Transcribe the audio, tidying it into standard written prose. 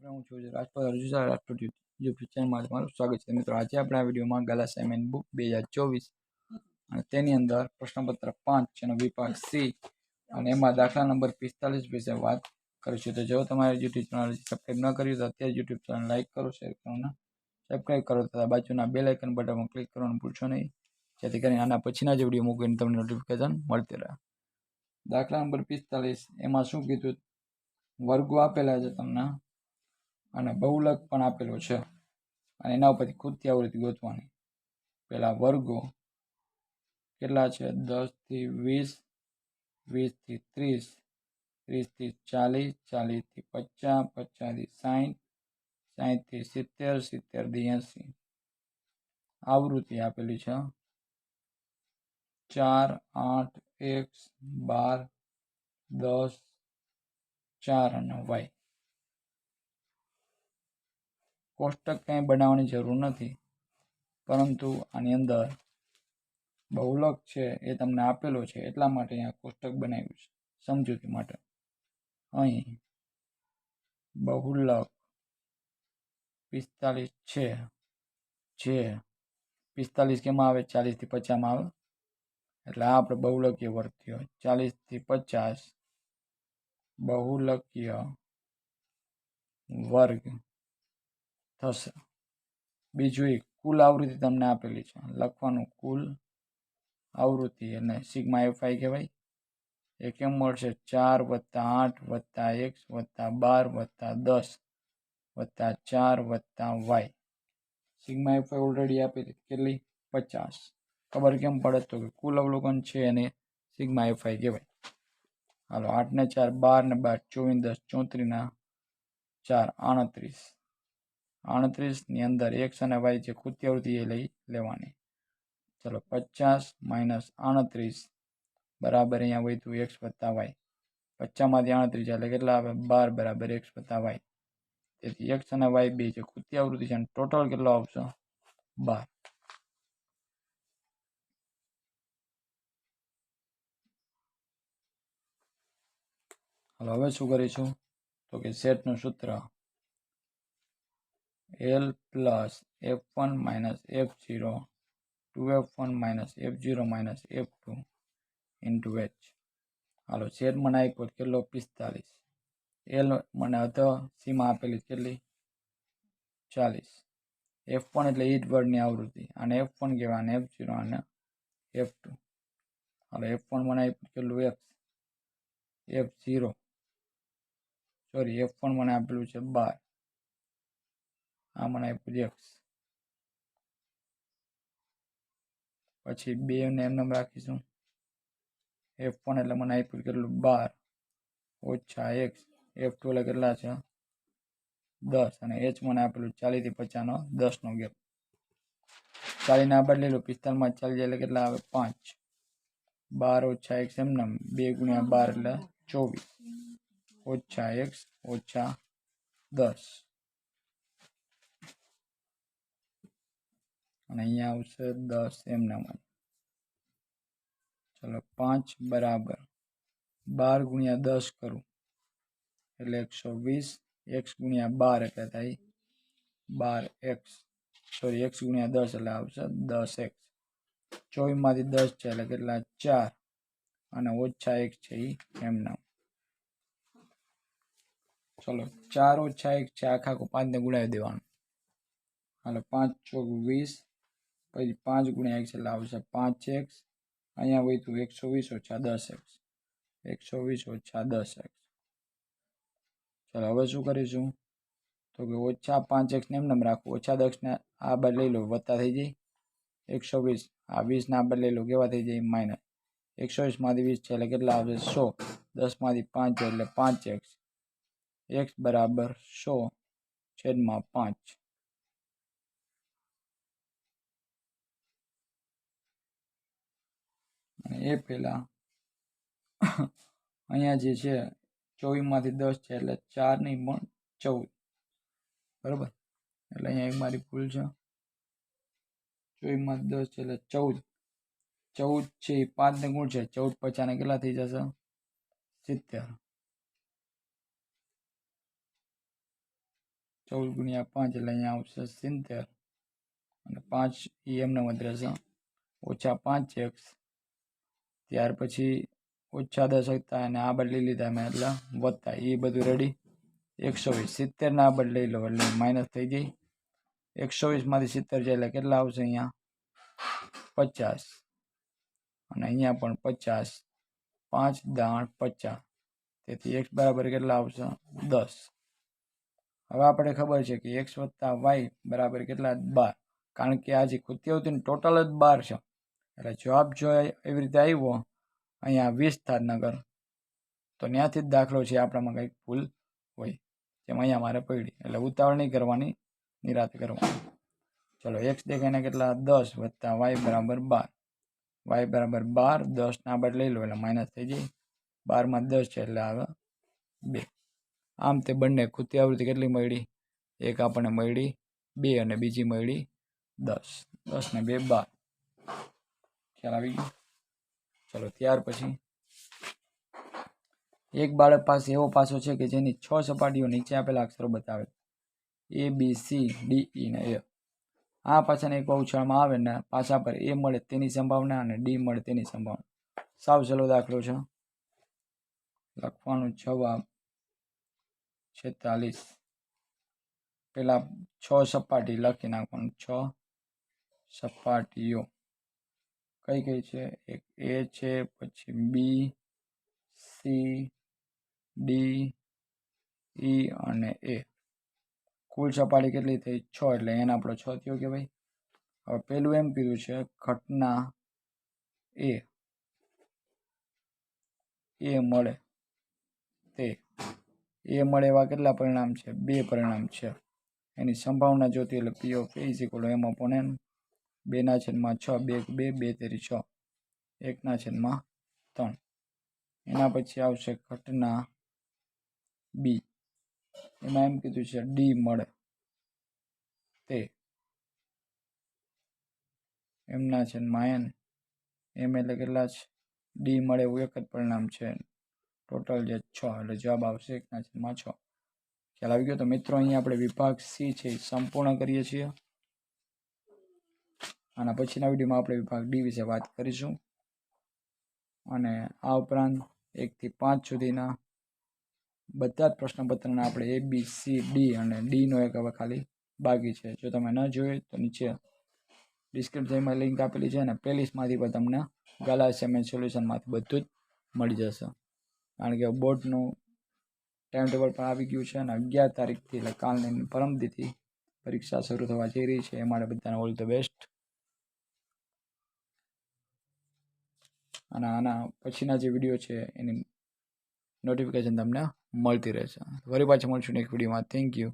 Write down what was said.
હું છું રાજપૂત રજૂ રાજપૂત યુટ્યુબ ચેનલમાં તમારું સ્વાગત છે મિત્રો. આજે આપણે આ વિડીયોમાં ગાલા અસાઇનમેન્ટ બુક 2024 અને તેની અંદર પ્રશ્નપત્ર 5 જેનો વિભાગ સી અને એમાં દાખલા નંબર 45 વિશે વાત કરીશું. તો જો તમારે યુટ્યુબ ચેનલ સબસ્ક્રાઈબ ન કર્યું તો અત્યારે યુટ્યુબ ચેનલ લાઈક કરો, શેર કરો અને સબસ્ક્રાઈબ કરો તથા બાજુના બેલ આઇકન બટન પર ક્લિક કરવાનું ભૂલશો નહીં, જેથી કરીને આના પછીના જે વિડીયો મૂકીને તમને નોટિફિકેશન મળતી રહે. દાખલા નંબર 45 એમાં શું કીધું, વર્ગો આપેલા છે તમને અને બહુલક પણ આપેલો છે અને એના ઉપરથી ખુદથી આવૃત્તિ ગોતવાની. પેલા વર્ગો કેટલા છે? 10 થી 20, 20 થી 30, 30 થી 40, 40 થી 50, 50 થી 60, 60 થી 70, 70 થી 80. આવૃત્તિ આપેલી છે 4, 8, x, 12, 10, 4 અને y. કોષ્ટક કંઈ બનાવવાની જરૂર નથી, પરંતુ આની અંદર બહુલક છે એ તમને આપેલો છે એટલા માટે અહીંયા કોષ્ટક બનાવ્યું છે સમજૂતી માટે. અહીં બહુલક 45 છે, જે 45 કેમાં આવે? 40 થી 50 માં આવે, એટલે આ આપણે બહુલકીય વર્ગ થયો. 40 થી 50 બહુલકીય વર્ગ થશે. બીજું એક કુલ આવૃત્તિ તમને આપેલી છે, લખવાનું કુલ આવૃત્તિ એટલે સિગ્મા એફઆઈ કહેવાય. એ કેમ મળશે? 4 + 8 + x + 12 + 10 + 4 + y. Sigma FI already આપી હતી, કેટલી? 50. ખબર કેમ પડે? તો કે કુલ અવલોકન છે અને સિગ્મા એફઆઈ કહેવાય. હાલો, 8 ને 4 12 ને 12 24 10 34 ના 4 38. 38 ની અંદર x અને y જે ખુદથી આવૃત્તિ એ લઈ લેવાની. ચલો, 50 - 38 બરાબર અહીંયા વધ્યું x + y. 50 માંથી 38 એટલે કેટલા આવે? 12 બરાબર x + y. તેથી x અને y બે જે ખુદથી આવૃત્તિ છે અને ટોટલ કેટલો આવશે? 12. હાલો, હવે શું કરીશું? તો કે સેટનું સૂત્ર L + f1 - f0 2f1 - f0 - f2 × h. હાલો, સેટ મને આપ્યો કેટલો? 45. L મને હતો સીમા આપેલી કેટલી? 40. f1 એટલે ઈ જ વર્ડની આવૃત્તિ, અને f1 કહેવાય, અને f0 અને f2. હાલો, f1 મને આપ્યું કેટલું? x. f0 સોરી f1 મને આપેલું છે 12. આ મને આપ્યું x. પછી 2 ને એમને રાખીશું. f1 એટલે મને આપ્યું કેટલું? 12 - x. f2 એટલે કેટલા છે? 10. અને h મને આપેલું 40 થી 50 નો 10 નો ગેપ. 40 ના બદલી લો, 45 માં 40 એટલે કેટલા આવે? 5. 12 - x એમને 2 × 12 એટલે 24 - x - 10. અને અહીંયા આવશે 10 એમને. ચલો, 5 બરાબર 12 × 10 કરું એટલે 120. x × 12 એટલે થાય 12x. સોરી, x × 10 એટલે આવશે 10x. 24 માંથી 10 છે એટલે કેટલા? 4 અને -x છે એ એમને. ચલો, 4 - x છે, આખા 5 ને ગુણાવી દેવાનું. હાલો, 5 × 4 = 20. પછી 5 × x એટલે આવશે 5x. અહીંયા વધ્યું 120 - 10x. 120 - 10x. ચલો, હવે શું કરીશું? તો કે -5x ને એમને રાખવું, -10 ને આ બાદ લઈ લો, વત્તા થઈ જાય 120. આ 20 ના બદલે લો, કેવા થઈ જાય? માઇનસ. 120 માંથી 20 છે એટલે કેટલા આવશે? 100. 10 માંથી 5 છે એટલે 5x. x બરાબર 100/5. અને એ પહેલા અહીંયા જે છે 24 માંથી 10 છે એટલે 4 નહીં પણ 14. બરાબર, એટલે અહીંયા એક મારી ભૂલ છે. 24 માંથી 10 છે એટલે 14. 14 છે એ 5 ને ગુણ છે, 14 × 50 કેટલા થઈ જશે? 70. 14 ગુણ્યા 5 એટલે અહીંયા આવશે 70 અને 5 એ એમને વધે છે ઓછા 5x ત્યાર પછી ઓછા 10 હતા અને આ બદલી લીધા મેં એટલે વધતા એ બધું રેડી 120 70 ના બદલી લો એટલે માઇનસ થઈ ગઈ 120 માંથી 70 જાય એટલે કેટલા આવશે અહીંયા 50 અને અહીંયા પણ 50 5 દાણ 50 તેથી x બરાબર કેટલા આવશે 10 હવે આપણે ખબર છે કે x વત્તા y બરાબર કેટલા 12 કારણ કે આ જે કૃત્યાવતીનું ટોટલ જ 12 છે એટલે જવાબ જો એવી રીતે આવ્યો અહીંયા 20 થાત નગર તો ત્યાંથી જ દાખલો છે આપણામાં કંઈક ભૂલ હોય જેમ અહીંયા મારે પડી એટલે ઉતાવળ નહીં કરવાની નિરાતે કરવાની ચલો x દેખાયને કેટલા 10 વત્તા y બરાબર 12 y બરાબર 12 10 ના બદલે લઈ લો એટલે માઇનસ થઈ જાય 12 માં 10 છે એટલે આવે 2 આમ તે બંને કૃત્યાવૃત્તિ કેટલી મળી એક આપણને મળી 2 અને બીજી મળી 10 10 ને 2 12 ખ્યાલ આવી ગયો ચલો ત્યાર પછી એક બાળક પાસે એવો પાસો છે કે જેની 6 સપાટીઓ નીચે આપેલા અક્ષરો બતાવે A B C D E ને A આ પાછાને એક ઉછાળમાં આવે ને પાછા પર A મળે તેની સંભાવના અને D મળે તેની સંભાવના સાવ સહેલો દાખલો છે લખવાનું જવાબ 46 પેલા 6 સપાટી લખી નાખવાનું 6 સપાટીઓ કઈ કઈ છે એક A છે પછી B C D E અને A કુલ સપાટી કેટલી થઈ 6 એટલે એને આપણો 6 થયો કે ભાઈ હવે પેલું એમ કીધું છે ઘટના A મળે તે A મળે એવા કેટલા પરિણામ છે 2 પરિણામ છે એની સંભાવના જોતી એટલે P of A is equal to M upon N 2/6 2 2 તેરી 6 1/3 એના પછી આવશે ઘટના B એમાં એમ કીધું છે D મળે તે M/N M એટલે કેટલા છે D મળે એવું એક જ પરિણામ છે ટોટલ જે 6 એટલે જવાબ આવશે 1/6 ખ્યાલ આવી ગયો તો મિત્રો અહીંયા આપણે વિભાગ C છે સંપૂર્ણ કરીએ છીએ અને પછીના વિડીયોમાં આપણે વિભાગ D વિશે વાત કરીશું અને આ ઉપરાંત 1 થી 5 સુધીના બધા જ પ્રશ્નપત્રના આપણે A B C D અને D નો એક હવે ખાલી બાકી છે જો તમે ન જોયું તો નીચે ડિસ્ક્રિપ્શનમાં લિંક આપેલી છે અને પ્લેલિસ્ટમાંથી પણ તમને ગાલા અસાઇનમેન્ટ સોલ્યુશનમાંથી બધું જ મળી જશે કારણ કે બોર્ડનું ટાઈમ ટેબલ પણ આવી ગયું છે અને 11 તારીખથી એટલે કાલની પરમદીથી પરીક્ષા શરૂ થવા જઈ રહી છે એ માટે બધાને ઓલ ધ બેસ્ટ અને આના પછીના જે વિડીયો છે એની નોટિફિકેશન તમને મળતી રહેશે ફરી પાછા મળશું નેક્સ્ટ વિડીયોમાં થેન્ક યુ